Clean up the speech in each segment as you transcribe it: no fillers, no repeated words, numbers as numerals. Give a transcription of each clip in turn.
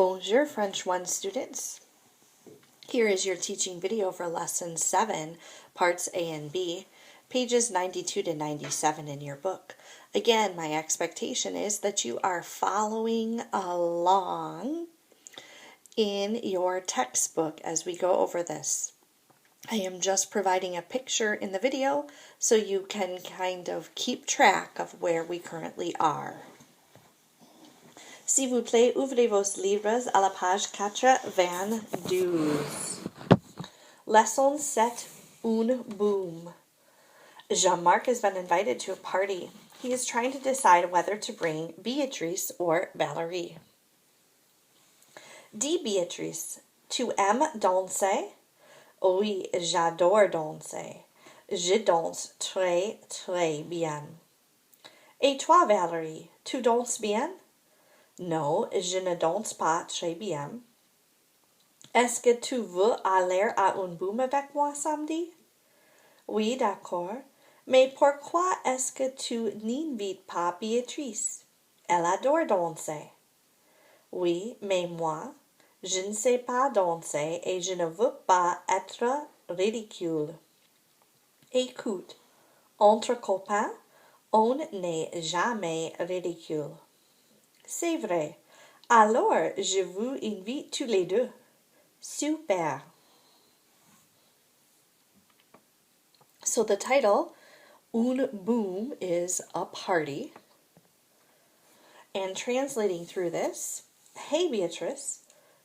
Bonjour, French 1 students. Here is your teaching video for Lesson 7, Parts A and B, pages 92 to 97 in your book. Again, my expectation is that you are following along in your textbook as we go over this. I am just providing a picture in the video so you can kind of keep track of where we currently are. S'il vous plaît, ouvrez vos livres à la page 92. Lesson 7, un boom. Jean-Marc has been invited to a party. He is trying to decide whether to bring Beatrice or Valérie. Dis Beatrice, tu aimes danser? Oui, j'adore danser. Je danse très, très bien. Et toi, Valérie, tu danses bien? Non, je ne danse pas très bien. Est-ce que tu veux aller à un boom avec moi samedi? Oui, d'accord. Mais pourquoi est-ce que tu n'invites pas Béatrice? Elle adore danser. Oui, mais moi, je ne sais pas danser et je ne veux pas être ridicule. Écoute, entre copains, on n'est jamais ridicule. C'est vrai. Alors, je vous invite tous les deux. Super. So the title, Un Boom, is a party. And translating through this, hey Beatrice,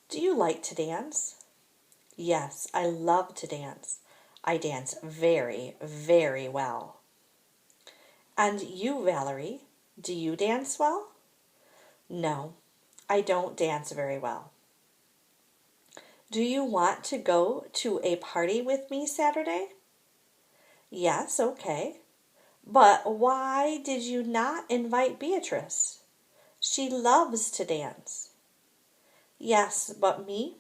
do you like to dance? Yes, I love to dance. I dance very, very well. And you, Valérie, do you dance well? No, I don't dance very well. Do you want to go to a party with me Saturday? Yes, okay. But why did you not invite Beatrice? She loves to dance. Yes, but me?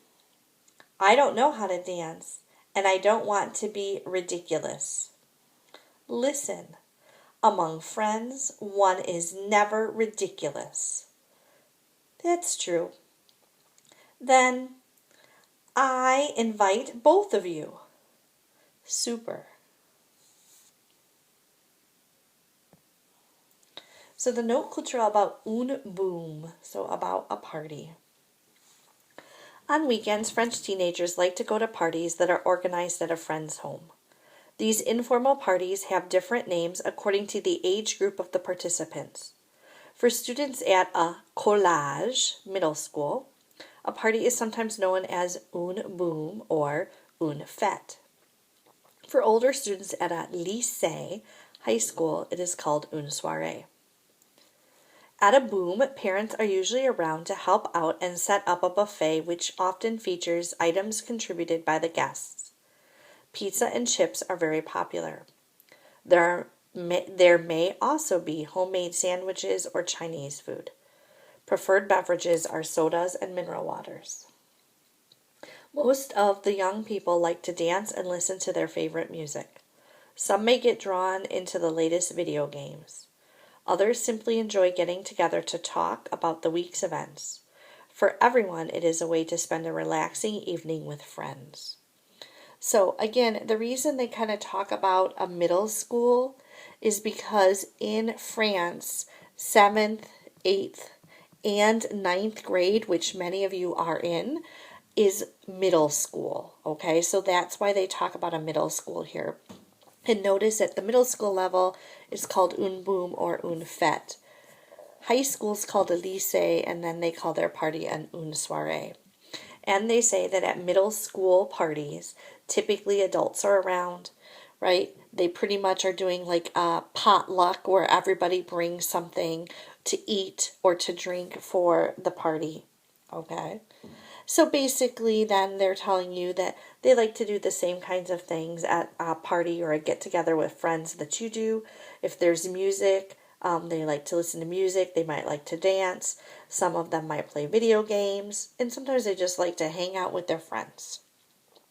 I don't know how to dance, and I don't want to be ridiculous. Listen, among friends, one is never ridiculous. That's true. Then I invite both of you. Super. So the note culturelle about un boom, so about a party. On weekends, French teenagers like to go to parties that are organized at a friend's home. These informal parties have different names according to the age group of the participants. For students at a collège, middle school, a party is sometimes known as un boom or une fête. For older students at a lycée, high school, it is called une soirée. At a boom, parents are usually around to help out and set up a buffet which often features items contributed by the guests. Pizza and chips are very popular. There may also be homemade sandwiches or Chinese food. Preferred beverages are sodas and mineral waters. Most of the young people like to dance and listen to their favorite music. Some may get drawn into the latest video games. Others simply enjoy getting together to talk about the week's events. For everyone, it is a way to spend a relaxing evening with friends. So again, the reason they kind of talk about a middle school is because in France, 7th, 8th, and 9th grade, which many of you are in, is middle school. Okay, so that's why they talk about a middle school here. And notice at the middle school level, it's called un boom or une fête. High school is called a lycée, and then they call their party an une soirée. And they say that at middle school parties, typically adults are around, right? They pretty much are doing like a potluck where everybody brings something to eat or to drink for the party, okay? So basically then they're telling you that they like to do the same kinds of things at a party or a get-together with friends that you do. If there's music, they like to listen to music. They might like to dance. Some of them might play video games. And sometimes they just like to hang out with their friends.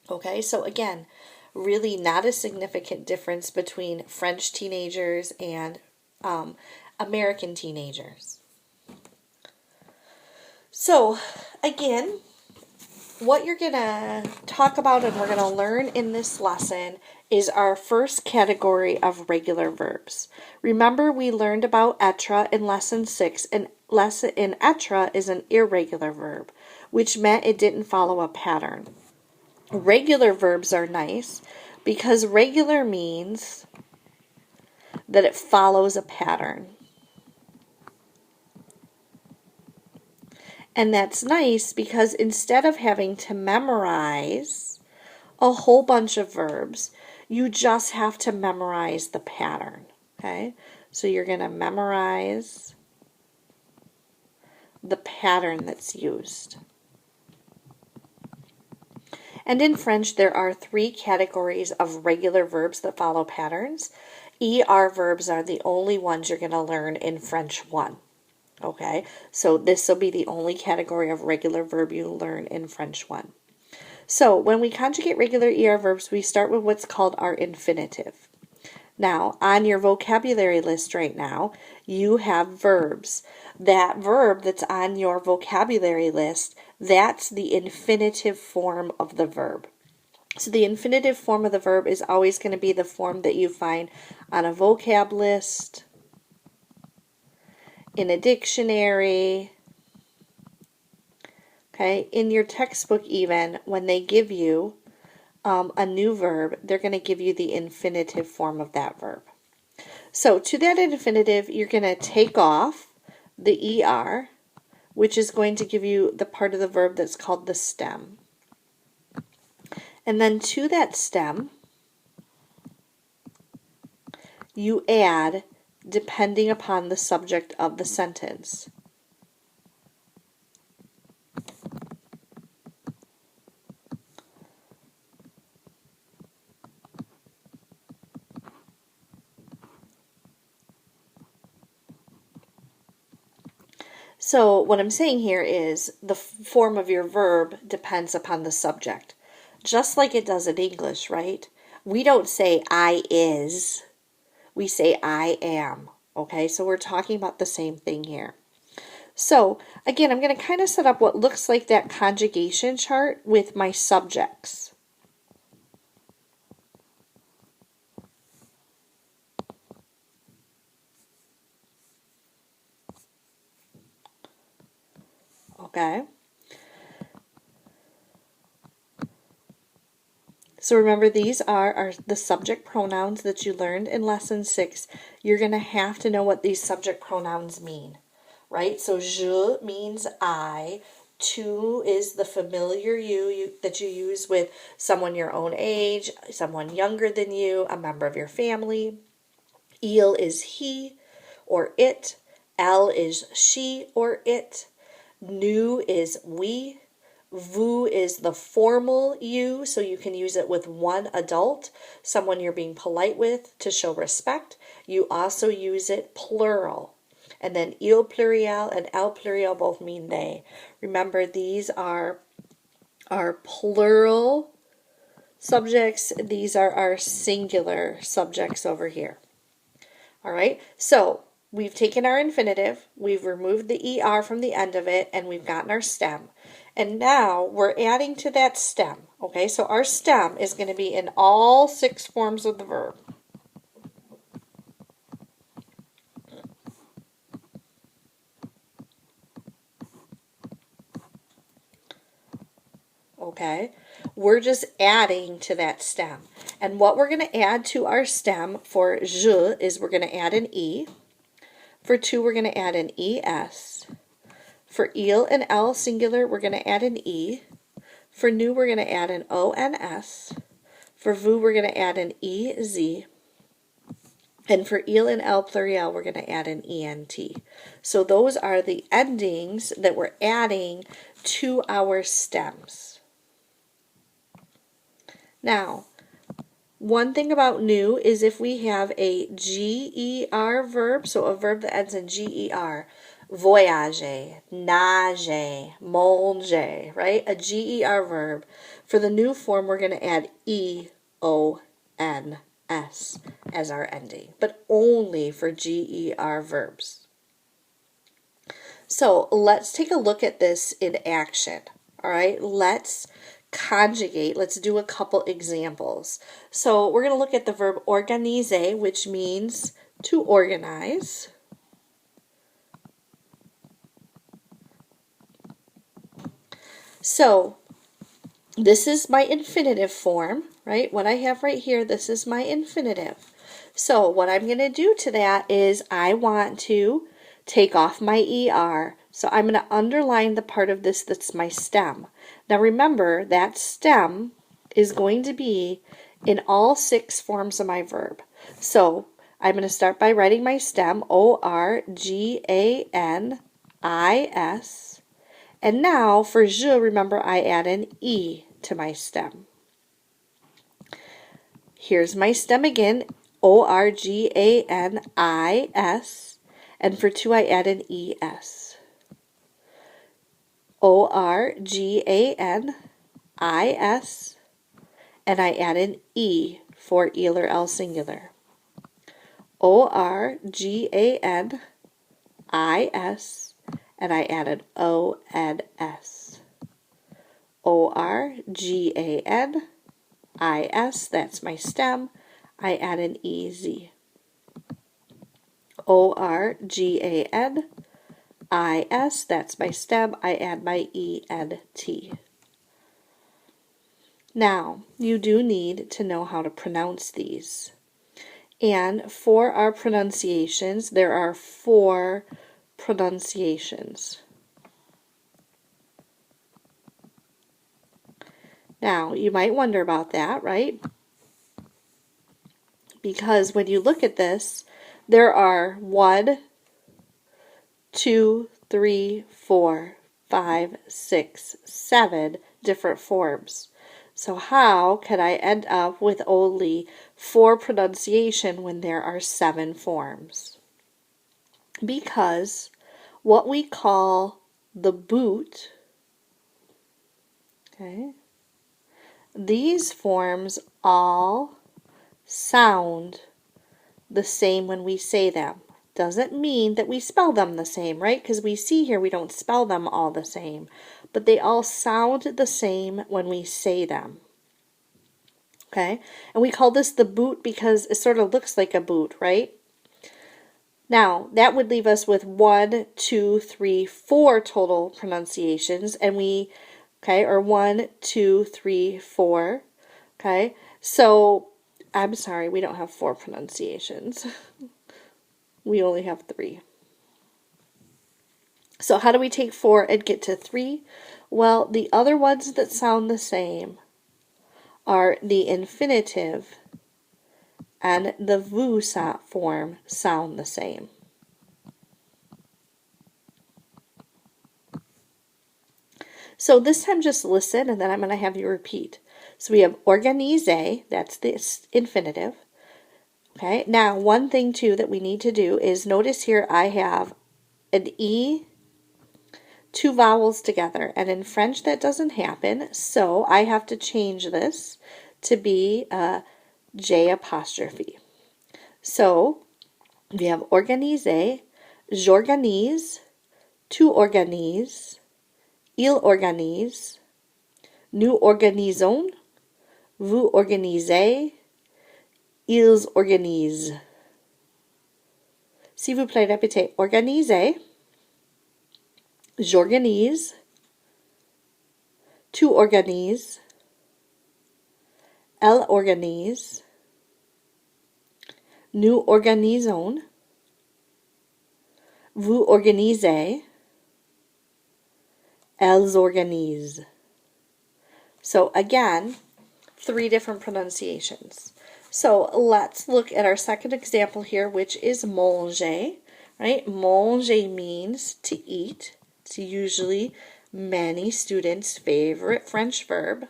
Okay, so again, really not a significant difference between French teenagers and American teenagers. So again, what you're going to talk about and we're going to learn in this lesson is our first category of regular verbs. Remember, we learned about être in lesson 6, and être is an irregular verb, which meant it didn't follow a pattern. Regular verbs are nice because regular means that it follows a pattern. And that's nice because instead of having to memorize a whole bunch of verbs, you just have to memorize the pattern. Okay? So you're going to memorize the pattern that's used. And in French, there are 3 categories of regular verbs that follow patterns. ER verbs are the only ones you're going to learn in French 1. Okay, so this will be the only category of regular verb you learn in French 1. So when we conjugate regular ER verbs, we start with what's called our infinitive. Now, on your vocabulary list right now, you have verbs. That verb that's on your vocabulary list, that's the infinitive form of the verb. So the infinitive form of the verb is always going to be the form that you find on a vocab list, in a dictionary, okay, in your textbook even, when they give you a new verb, they're going to give you the infinitive form of that verb. So to that infinitive, you're going to take off the ER, which is going to give you the part of the verb that's called the stem. And then to that stem, you add depending upon the subject of the sentence. So what I'm saying here is the form of your verb depends upon the subject. Just like it does in English, right? We don't say I is, we say I am. Okay, so we're talking about the same thing here. So again, I'm going to kind of set up what looks like that conjugation chart with my subjects. Okay. So remember, these are the subject pronouns that you learned in lesson 6. You're going to have to know what these subject pronouns mean, right? So je means I. Tu is the familiar you that you use with someone your own age, someone younger than you, a member of your family. Il is he or it. Elle is she or it. Nous is we. Vous is the formal you, so you can use it with one adult, someone you're being polite with to show respect. You also use it plural. And then il pluriel and elle pluriel both mean they. Remember, these are our plural subjects. These are our singular subjects over here. All right, so we've taken our infinitive, we've removed the ER from the end of it, and we've gotten our stem. And now we're adding to that stem. Okay, so our stem is going to be in all 6 forms of the verb. Okay, we're just adding to that stem. And what we're going to add to our stem for je is we're going to add an E. For tu, we're going to add an ES. For il and elle singular, we're going to add an E. For nous, we're going to add an ONS. For vous, we're going to add an EZ. And for il and elle pluriel, we're going to add an ENT. So those are the endings that we're adding to our stems. Now, one thing about nous is if we have a GER verb, so a verb that ends in GER, voyager, nager, manger, right? A GER verb. For the new form, we're going to add EONS as our ending, but only for GER verbs. So let's take a look at this in action. All right, let's conjugate. Let's do a couple examples. So we're going to look at the verb organiser, which means to organize. So this is my infinitive form, right? What I have right here, this is my infinitive. So what I'm going to do to that is I want to take off my ER. So I'm going to underline the part of this that's my stem. Now remember, that stem is going to be in all 6 forms of my verb. So I'm going to start by writing my stem, O-R-G-A-N-I-S. And now for je, remember I add an E to my stem. Here's my stem again, O-R-G-A-N-I-S. And for to, I add an E-S. O-R-G-A-N-I-S. And I add an E for il or el singular. O-R-G-A-N-I-S. And I added O-N-S. O-R-G-A-N-I-S, that's my stem. I add an E-Z. O-R-G-A-N-I-S, that's my stem. I add my E-N-T. Now, you do need to know how to pronounce these. And for our pronunciations, there are 4 pronunciations. Now, you might wonder about that, right? Because when you look at this, there are 1, 2, 3, 4, 5, 6, 7 different forms. So how could I end up with only 4 pronunciation when there are 7 forms? Because what we call the boot, okay, these forms all sound the same when we say them. Doesn't mean that we spell them the same, right? Because we see here we don't spell them all the same. But they all sound the same when we say them. Okay? And we call this the boot because it sort of looks like a boot, right? Now, that would leave us with 1, 2, 3, 4 total pronunciations. And we, okay, or 1, 2, 3, 4. Okay? So, I'm sorry, we don't have 4 pronunciations. We only have 3. So how do we take 4 and get to 3? Well, the other ones that sound the same are the infinitive and the vous form sound the same. So this time just listen and then I'm going to have you repeat. So we have organiser, that's the infinitive. Okay, now one thing too that we need to do is notice here I have an E, 2 vowels together, and in French that doesn't happen, so I have to change this to be a J apostrophe. So we have organiser, j'organise, tu organises, il organise, nous organisons, vous organisez, ils organisent. S'il vous plaît, répétez. Organiser, j'organise, tu organises, elle organise, nous organisons, vous organisez, elles organisent. So again, 3 different pronunciations. So let's look at our second example here, which is manger, right? Manger means to eat. It's usually many students' favorite French verb.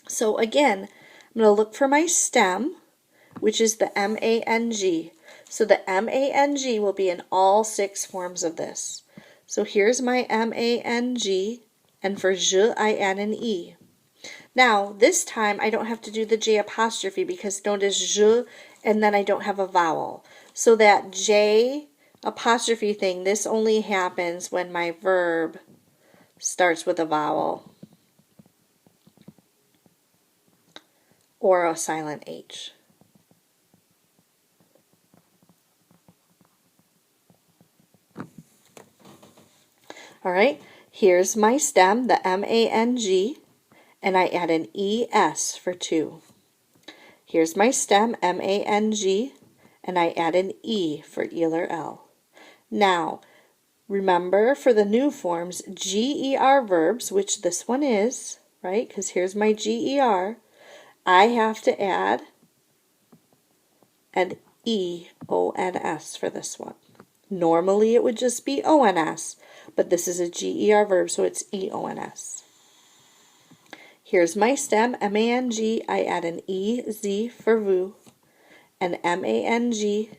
So again, I'm going to look for my stem, which is the M-A-N-G. So the M-A-N-G will be in all 6 forms of this. So here's my M-A-N-G, and for je, I add an E. Now, this time I don't have to do the J apostrophe because notice je and then I don't have a vowel. So that J apostrophe thing, this only happens when my verb starts with a vowel or a silent H. All right, here's my stem, the M-A-N-G, and I add an E-S for two. Here's my stem, M-A-N-G, and I add an E for eel or L. Now, remember for the new forms, G-E-R verbs, which this one is, right, because here's my G-E-R, I have to add an E-O-N-S for this one. Normally it would just be O-N-S, but this is a G-E-R verb, so it's E-O-N-S. Here's my stem, M-A-N-G. I add an E-Z for VU, an M-A-N-G,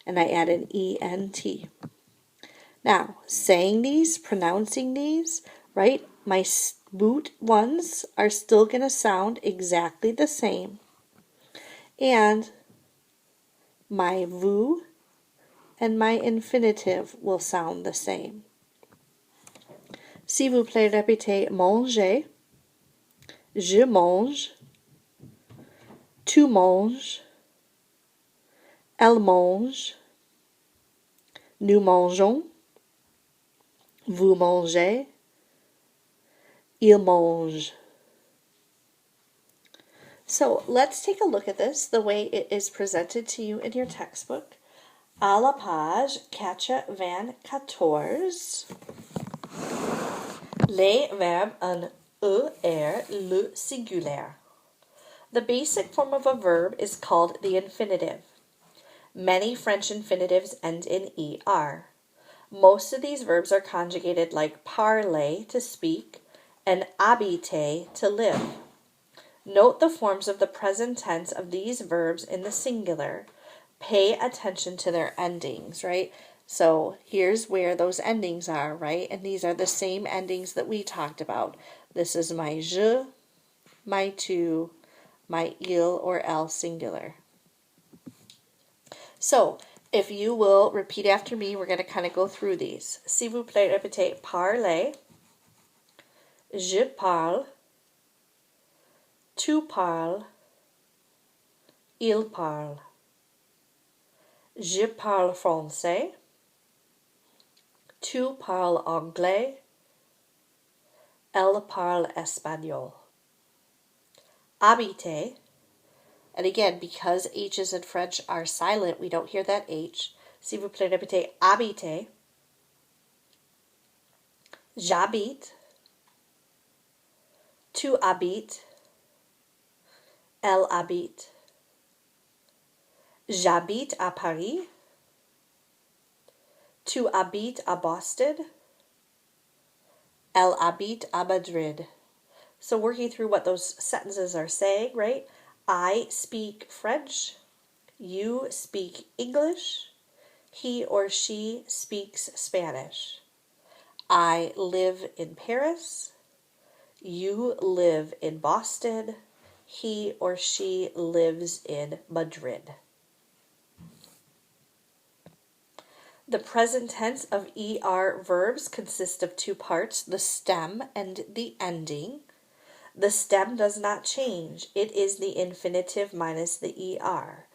and I add an E-N-T. Now, saying these, pronouncing these, right, my boot ones are still going to sound exactly the same. And my VU and my infinitive will sound the same. S'il vous plaît, répétez manger, je mange, tu manges, elle mange, nous mangeons, vous mangez, il mange. So let's take a look at this the way it is presented to you in your textbook. À la page 94, les verbes en ER, le singulier. The basic form of a verb is called the infinitive. Many French infinitives end in ER. Most of these verbs are conjugated like parler, to speak, and habiter, to live. Note the forms of the present tense of these verbs in the singular. Pay attention to their endings, right? So here's where those endings are, right? And these are the same endings that we talked about. This is my je, my tu, my il or elle singular. So if you will repeat after me, we're going to kind of go through these. S'il vous plaît, répétez parler, je parle, tu parles, il parle. Je parle français, tu parles anglais, elle parle espagnol. Habiter, and again, because H's in French are silent, we don't hear that H. S'il vous plaît, répétez habiter. J'habite, tu habites, elle habite. J'habite à Paris. Tu habites à Boston. Elle habite à Madrid. So working through what those sentences are saying, right? I speak French. You speak English. He or she speaks Spanish. I live in Paris. You live in Boston. He or she lives in Madrid. The present tense of ER verbs consist of two parts, the stem and the ending. The stem does not change. It is the infinitive minus the ER.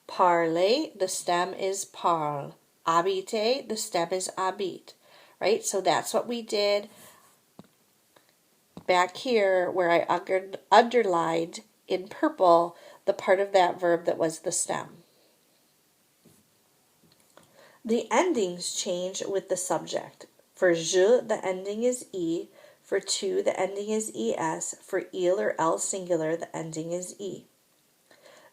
Parler, the stem is parle. Habiter, the stem is habite. Right? So that's what we did back here where I underlined in purple the part of that verb that was the stem. The endings change with the subject. For je, the ending is E. For tu, the ending is ES. For il or elle singular, the ending is E.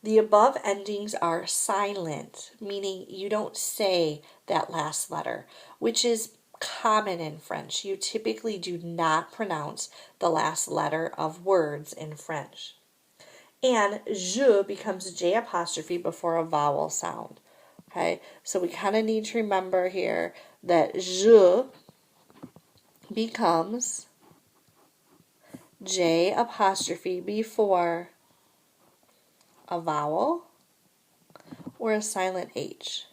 The above endings are silent, meaning you don't say that last letter, which is common in French. You typically do not pronounce the last letter of words in French. And je becomes J apostrophe before a vowel sound. Okay, so we kind of need to remember here that je becomes J apostrophe before a vowel or a silent H.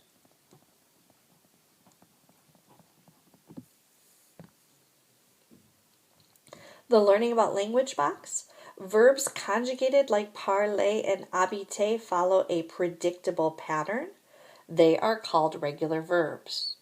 The Learning About Language box. Verbs conjugated like parler and habiter follow a predictable pattern. They are called regular verbs.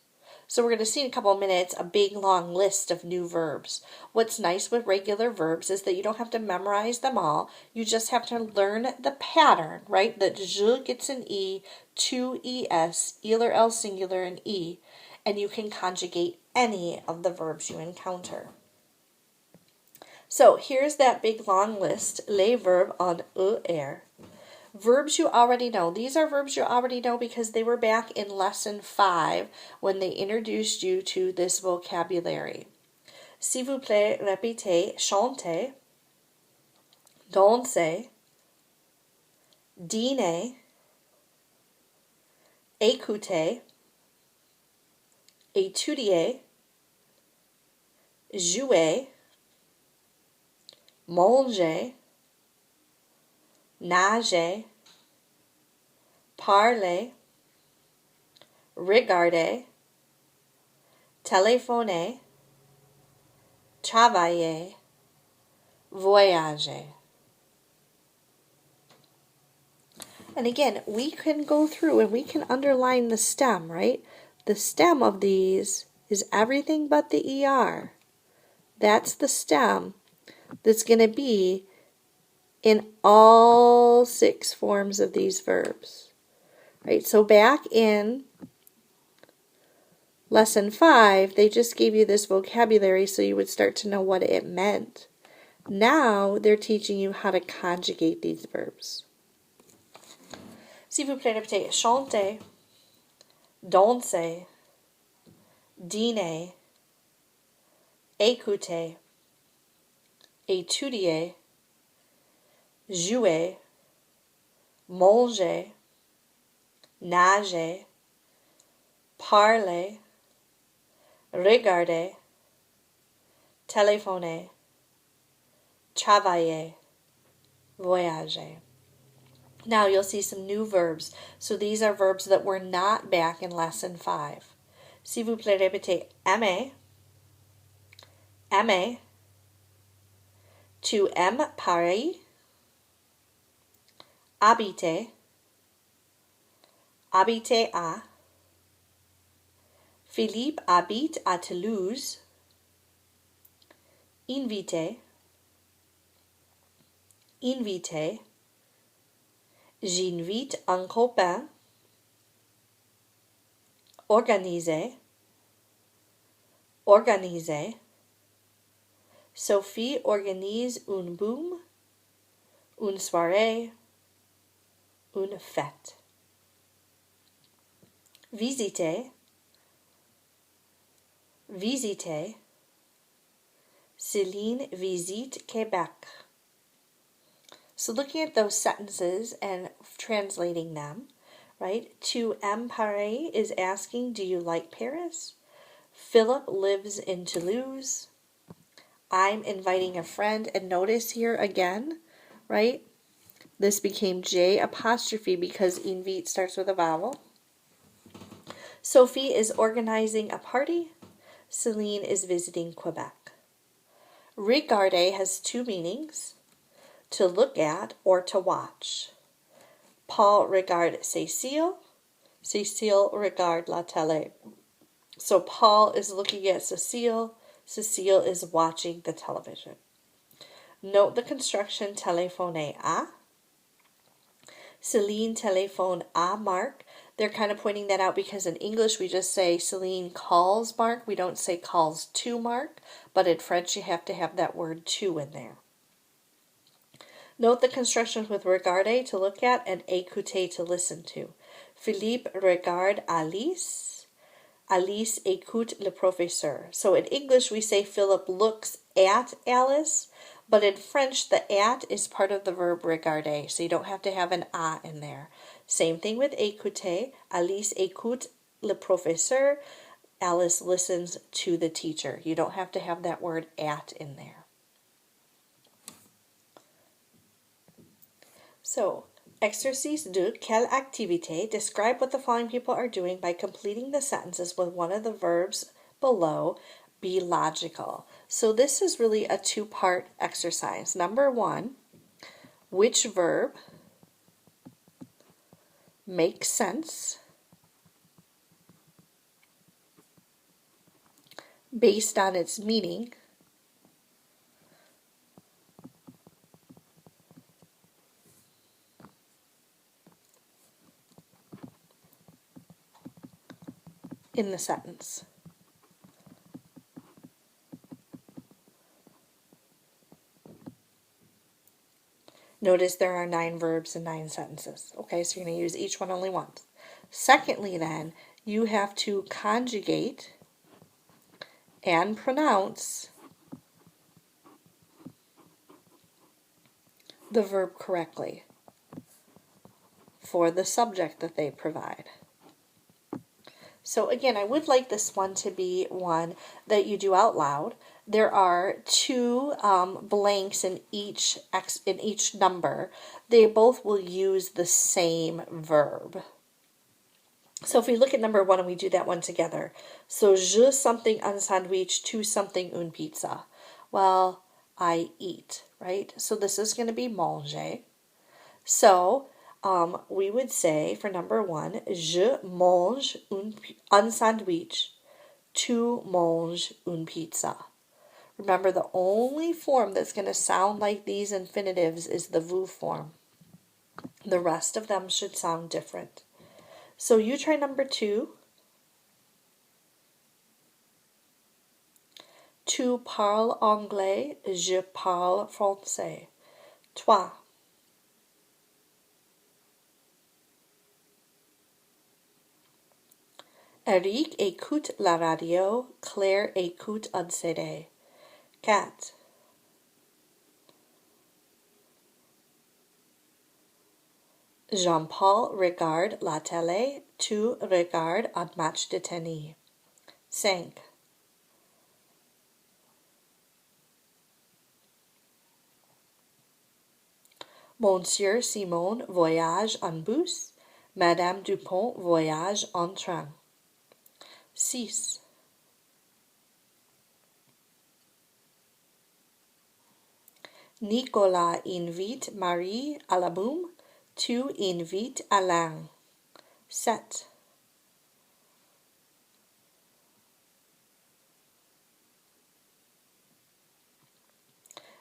So we're going to see in a couple of minutes a big long list of new verbs. What's nice with regular verbs is that you don't have to memorize them all. You just have to learn the pattern, right? That je gets an E, two ES, il or L singular and E, and you can conjugate any of the verbs you encounter. So here's that big long list, les verbes en ER. Verbs you already know. These are verbs you already know because they were back in lesson 5 when they introduced you to this vocabulary. S'il vous plaît, répétez, chanter, danser, dîner, écouter, étudier, jouer, manger, nager, parler, regarder, téléphoner, travailler, voyager. And again, we can go through and we can underline the stem, right? The stem of these is everything but the ER. That's the stem that's going to be in all 6 forms of these verbs. Right? So back in lesson 5, they just gave you this vocabulary so you would start to know what it meant. Now they're teaching you how to conjugate these verbs. S'il vous plaît, répétez, chanter, danser, dîner, écouter, étudier, jouer, manger, nager, parler, regarder, téléphoner, travailler, voyager. Now you'll see some new verbs. So these are verbs that were not back in lesson 5. S'il vous plaît, répétez, aimer, aimer, tu aimes Paris, habiter, habiter à, Philippe habite à Toulouse, inviter, inviter, j'invite un copain, organiser, organiser, Sophie organise une boum, une soirée, une fête. Visiter, visiter, Céline visite Québec. So looking at those sentences and translating them, right? Tu aimes Paris is asking, do you like Paris? Philip lives in Toulouse. I'm inviting a friend. And notice here again, right? This became J apostrophe because invite starts with a vowel. Sophie is organizing a party. Celine is visiting Quebec. Regarder has 2 meanings. To look at or to watch. Paul regarde Cécile. Cécile regarde la télé. So Paul is looking at Cécile. Cécile is watching the television. Note the construction téléphoner à. Céline téléphone à Marc. They're kind of pointing that out because in English we just say Celine calls Marc. We don't say calls to Marc. But in French you have to have that word to in there. Note the constructions with regarder to look at and écouter to listen to. Philippe regarde Alice. Alice écoute le professeur. So in English we say Philip looks at Alice, but in French the at is part of the verb regarder, so you don't have to have an a in there. Same thing with écouter. Alice écoute le professeur. Alice listens to the teacher. You don't have to have that word at in there. So, exercice 2, quelle activité? Describe what the following people are doing by completing the sentences with one of the verbs below be logical. So this is really a two-part exercise. Number one, which verb makes sense based on its meaning in the sentence. Notice there are 9 verbs and 9 sentences. Okay, so you're going to use each one only once. Secondly, then, you have to conjugate and pronounce the verb correctly for the subject that they provide. So again, I would like this one to be one that you do out loud. There are 2 blanks in each number. They both will use the same verb. So if we look at number 1 and we do that one together. So je something un sandwich, tu something une pizza. Well, I eat, right? So this is going to be manger. So we would say for number 1, je mange un sandwich, tu manges une pizza. Remember, the only form that's going to sound like these infinitives is the vous form. The rest of them should sound different. So you try number 2. Tu parles anglais, je parle français. Toi. Eric écoute la radio, Claire écoute un CD. 4. Jean-Paul regarde la télé, tu regardes un match de tennis. 5. Monsieur Simon voyage en bus, Madame Dupont voyage en train. 6. Nicolas invite Marie à la boum, tu invites Alain. 7.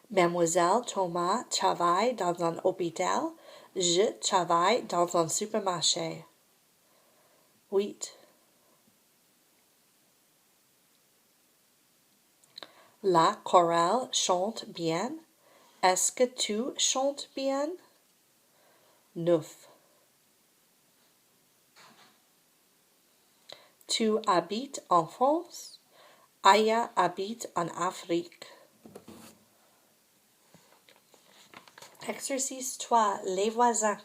Mademoiselle Thomas travaille dans un hôpital, je travaille dans un supermarché. 8. La chorale chante bien. Est-ce que tu chantes bien? 9. Tu habites en France? Aya habite en Afrique. Exercice 3. Les voisins.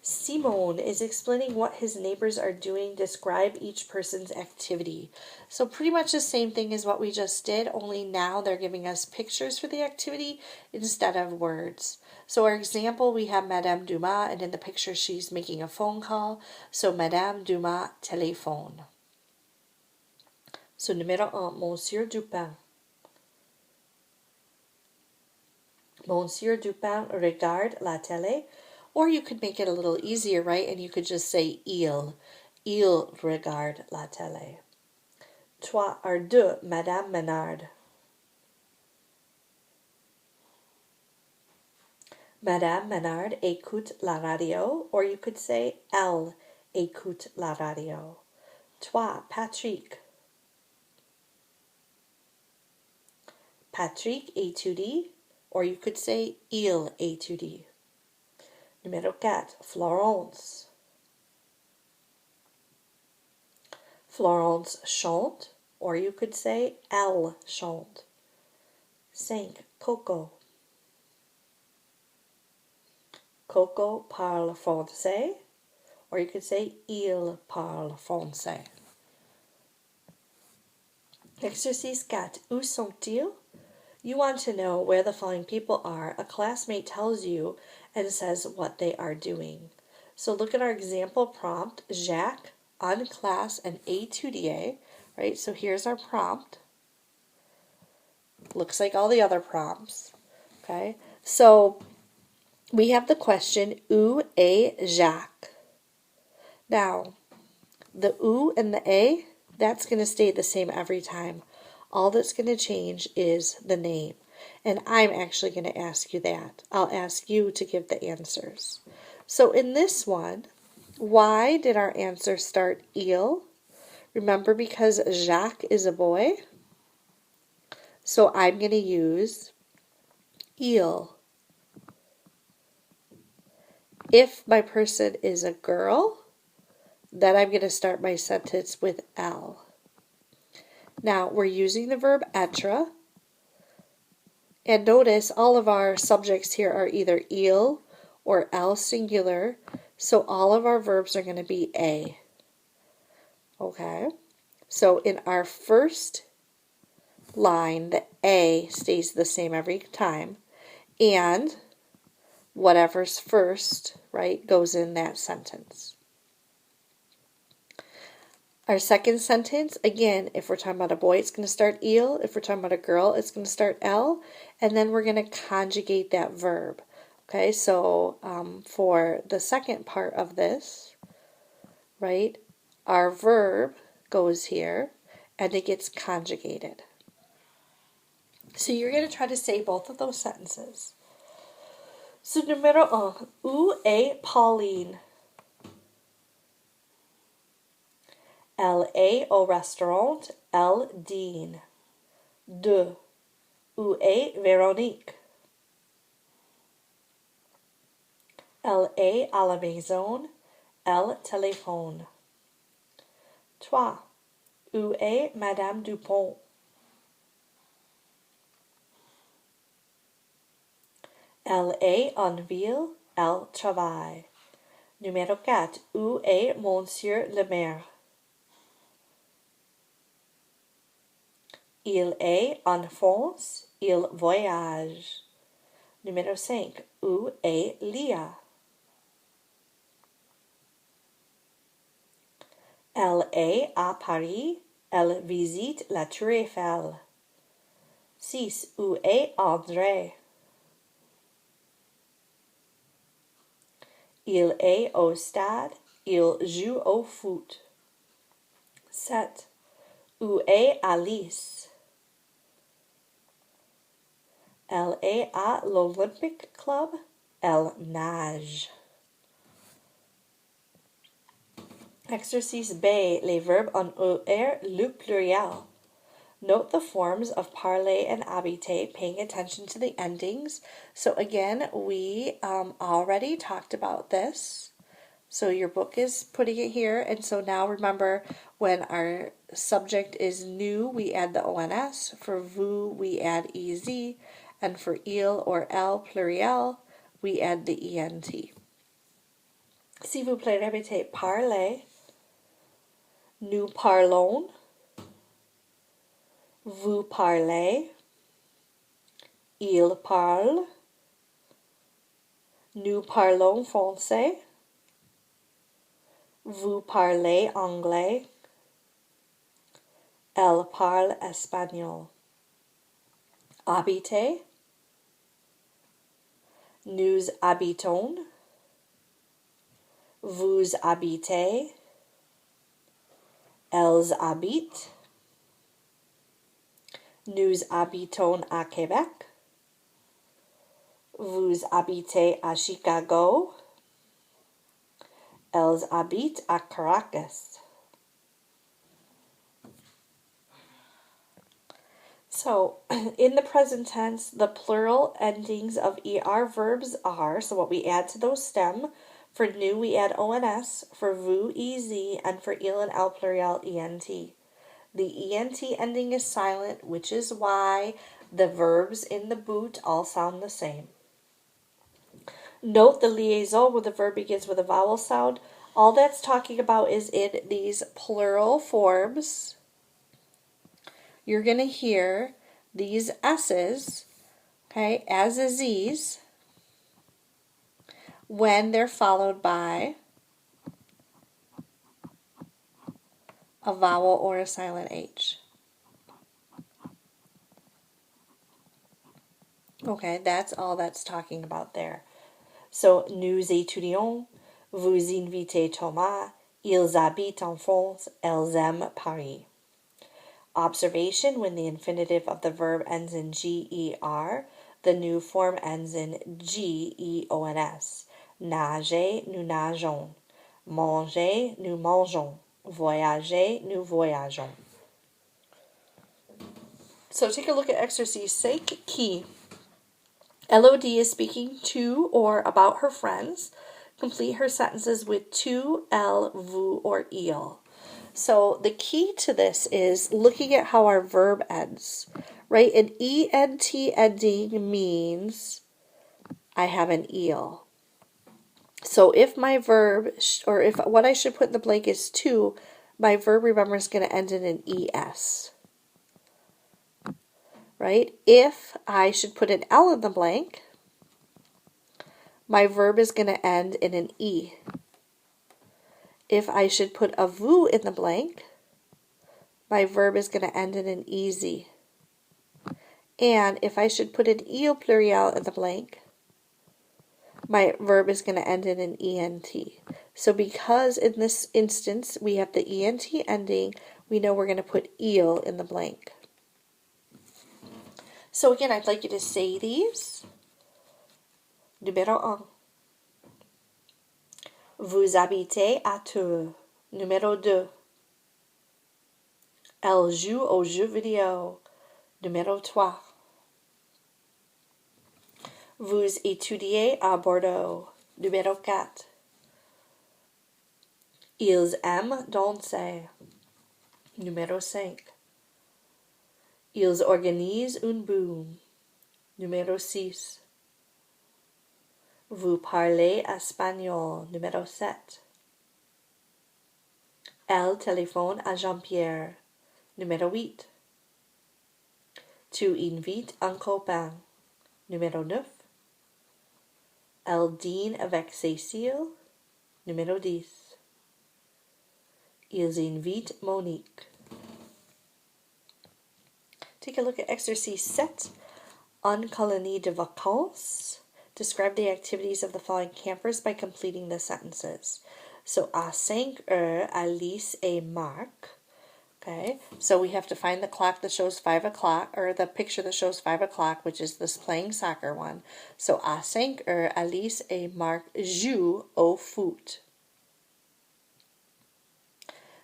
Simone is explaining what his neighbors are doing. Describe each person's activity. So pretty much the same thing as what we just did, only now they're giving us pictures for the activity instead of words. So our example, we have Madame Dumas, and in the picture she's making a phone call. So Madame Dumas téléphone. So numéro 1, Monsieur Dupin. Monsieur Dupin regarde la télé. Or you could make it a little easier, right? And you could just say il. Il regarde la télé. 3 or 2, Madame Menard. Madame Menard écoute la radio. Or you could say elle écoute la radio. 3, Patrick. Patrick étudie. Or you could say il étudie. Numéro 4, Florence. Florence chante, or you could say elle chante. 5, Coco. Coco parle français, or you could say il parle français. Exercice 4, où sont-ils? You want to know where the following people are. A classmate tells you and says what they are doing. So look at our example prompt. Jacques, en classe, and étudier. Right, so here's our prompt. looks like all the other prompts. Okay, so we have the question, où est Jacques? Now, the où and the a, that's going to stay the same every time. All that's going to change is the name. And I'm actually going to ask you that. I'll ask you to give the answers. So in this one, why did our answer start il? Remember, because Jacques is a boy. So I'm going to use il. If my person is a girl, then I'm going to start my sentence with elle. Now, we're using the verb être. And notice all of our subjects here are either il or elle singular. So all of our verbs are going to be a. Okay? So in our first line, the a stays the same every time. And whatever's first, right, goes in that sentence. Our second sentence, again, if we're talking about a boy, it's going to start il. If we're talking about a girl, it's going to start elle. And then we're going to conjugate that verb. Okay, so for the second part of this, right, our verb goes here and it gets conjugated. So you're going to try to say both of those sentences. So numéro 1, où est Pauline? Elle est au restaurant, elle dîne. 2. Où est Véronique? Elle est à la maison, elle téléphone. 3. Où est Madame Dupont? Elle est en ville, elle travaille. Numéro 4. Où est Monsieur le maire? Il est en France, il voyage. Numéro 5. Où est Lia? Elle est à Paris, elle visite la Tour Eiffel. 6. Où est André? Il est au stade, il joue au foot. 7. Où est Alice? Elle est à l'Olympic Club, elle nage. Exercice B. Les verbes en ER, le pluriel. Note the forms of parler and habiter, paying attention to the endings. So again, we already talked about this. So your book is putting it here. And so now remember, when our subject is nous, we add the ONS. For vous, we add EZ. And for il or elle, pluriel, we add the ENT. S'il vous plaît, répétez parler. Nous parlons. Vous parlez. Il parle. Nous parlons français. Vous parlez anglais. Elle parle espagnol. Habiter. Nous habitons. Vous habitez. Elles habitent. Nous habitons à Québec. Vous habitez à Chicago. Elles habitent à Caracas. So, in the present tense, the plural endings of ER verbs are, so what we add to those stem, for nous we add ONS, for vous EZ, and for il and el pluriel ENT. The ENT ending is silent, which is why the verbs in the boot all sound the same. Note the liaison where the verb begins with a vowel sound. All that's talking about is in these plural forms. You're going to hear these S's, okay, as a Z's, when they're followed by a vowel or a silent H. Okay, that's all that's talking about there. So, nous étudions, vous invitez Thomas, ils habitent en France, elles aiment Paris. Observation: when the infinitive of the verb ends in GER, the new form ends in GEONS. Nager, nous nageons. Manger, nous mangeons. Voyager, nous voyageons. So take a look at exercise 5 key. LOD is speaking to or about her friends. Complete her sentences with tu, elle, vous, or il. So the key to this is looking at how our verb ends, right? An ENT ending means I have an il. So if my verb, or if what I should put in the blank is to, my verb, remember, is going to end in an ES. Right? If I should put an L in the blank, my verb is going to end in an E. If I should put a vous in the blank, my verb is going to end in an EZ. And if I should put an il pluriel in the blank, my verb is going to end in an ENT. So because in this instance we have the ENT ending, we know we're going to put il in the blank. So again, I'd like you to say these. Numéro 1. Vous habitez à Tours. Numéro 2. Elle joue aux jeux vidéo. Numéro 3. Vous étudiez à Bordeaux. Numéro 4. Ils aiment danser. Numéro 5. Ils organisent un boom. Numéro 6. Vous parlez espagnol. Numéro 7. Elle téléphone à Jean-Pierre. Numéro 8. Tu invites un copain. Numéro 9. Elle dîne avec Cécile. Numéro 10. Ils invitent Monique. Take a look at exercise 7, en colonie de vacances. Describe the activities of the following campers by completing the sentences. So, à 5 heures, Alice et Marc. Okay, so we have to find the clock that shows 5 o'clock, or the picture that shows 5 o'clock, which is this playing soccer one. So, à 5 heures, Alice et Marc jouent au foot.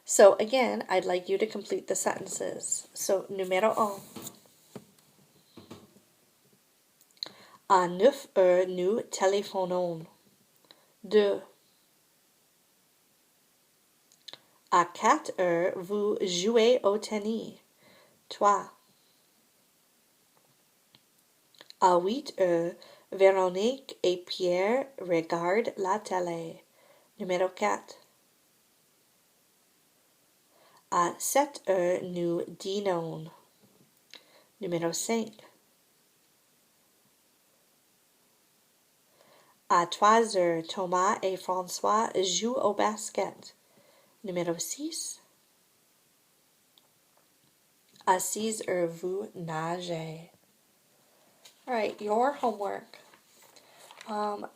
So again, I'd like you to complete the sentences. So, numéro 1. À 9 heures, nous téléphonons. 2. À 4 heures, vous jouez au tennis. 3. À 8 heures, Véronique et Pierre regardent la télé. Numéro 4. À 7 heures, nous dînons. Numéro 5. À 3 heures, Thomas et François jouent au basket. Numéro 6. À 6 heures, vous nagez. All right, your homework.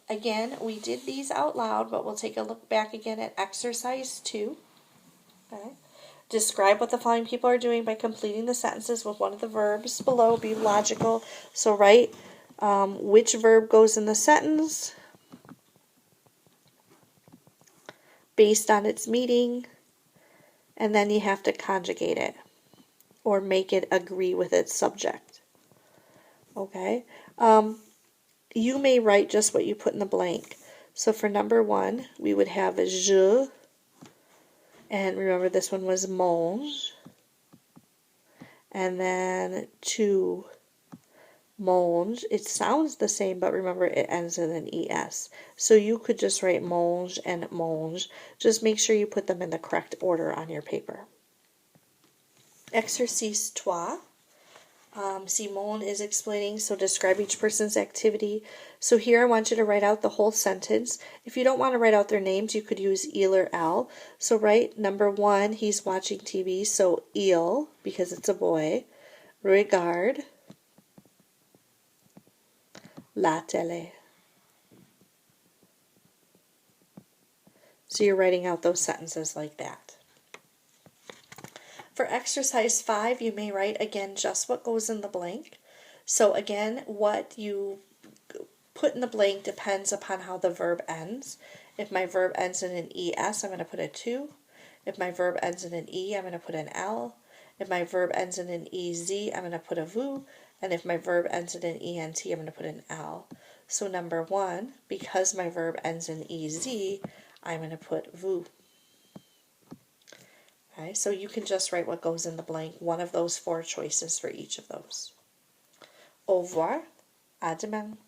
Again, we did these out loud, but we'll take a look back again at exercise 2. Okay. Describe what the following people are doing by completing the sentences with one of the verbs below. Be logical. So write which verb goes in the sentence based on its meaning, and then you have to conjugate it or make it agree with its subject. Okay? You may write just what you put in the blank. So for number 1, we would have je, and remember this one was mange, and then tu, mange. It sounds the same, but remember it ends in an es. So you could just write mange and mange. Just make sure you put them in the correct order on your paper. Exercice 3. Simone is explaining, so describe each person's activity. So here I want you to write out the whole sentence. If you don't want to write out their names, you could use il or elle. So write number 1, he's watching TV, so il, because it's a boy. Regard. La télé. So you're writing out those sentences like that. For exercise 5, you may write again just what goes in the blank. So again, what you put in the blank depends upon how the verb ends. If my verb ends in an ES, I'm going to put a 2. If my verb ends in an E, I'm going to put an L. If my verb ends in an EZ, I'm going to put a VU. And if my verb ends in an ENT, I'm going to put an L. So number 1, because my verb ends in EZ, I'm going to put VU. Okay, so you can just write what goes in the blank, one of those 4 choices for each of those. Au revoir, à demain.